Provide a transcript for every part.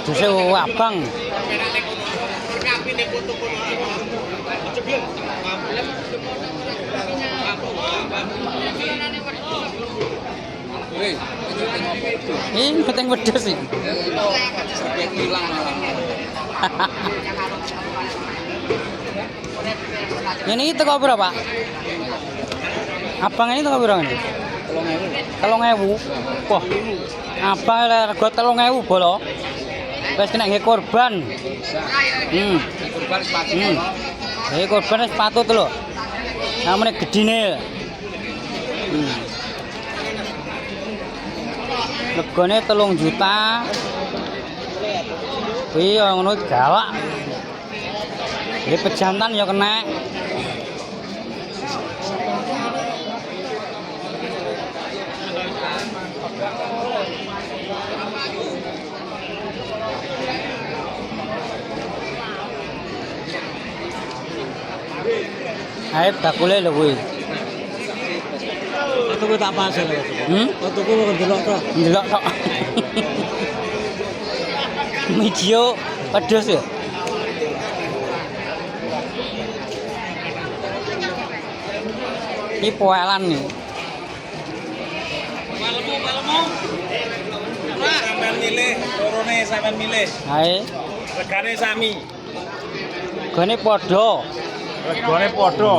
Duse abang. Ini peteng pedes sih. Ini itu kau berapa? Abang ini tuh berapa ini? 3.000. Wah, abang rego 3.000 bolo. Wes kena nggih korban. Korban sepatu. Korban sepatu tuh lho. Namanya gedine. Regane 3 juta. Iya ngono galak. Iki pejantan ya kena. Ayo bakule lho kuwi. Tuku tak pasang lho. Tuku kok delok tok. Delok tok. Mijio pedes ya. Iki poelan nih. Palemu. Sampeyan milih, turune sampeyan milih. Ae, Regane sami. regane padha. Regane padha.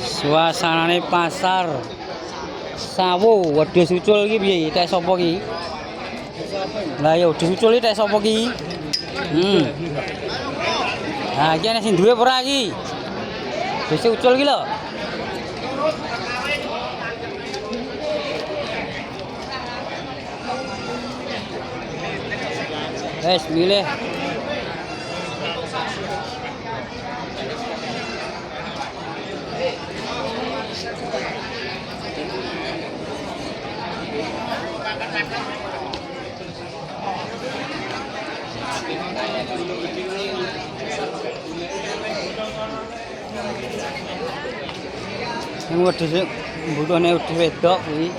Suasanane pasar Sawo wedhus ucul iki piye? Tek sapa iki? Lah ya wedhus ucul iki tek sapa iki? Nah, iki ana sing duwe apa ora iki? Wedhus ucul iki lho. Wes milih. Yang wedhus mbutune wedhus wedok kuwi.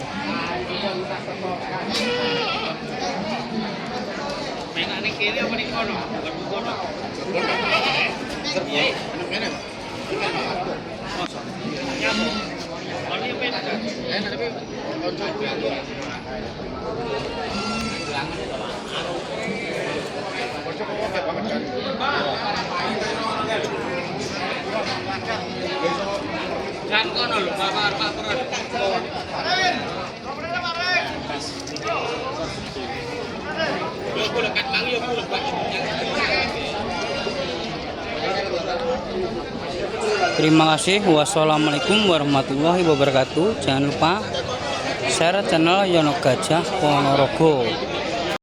Menane kene apa ning kono? Kono. Iya, kene. Nyamuk. Ono yo penak. Tapi konco iki. Konco kok oke banget kan. Kan kono lho, Pak Terus. Terima kasih. Wassalamualaikum warahmatullahi wabarakatuh. Jangan lupa share channel Yono Gajah Ponorogo.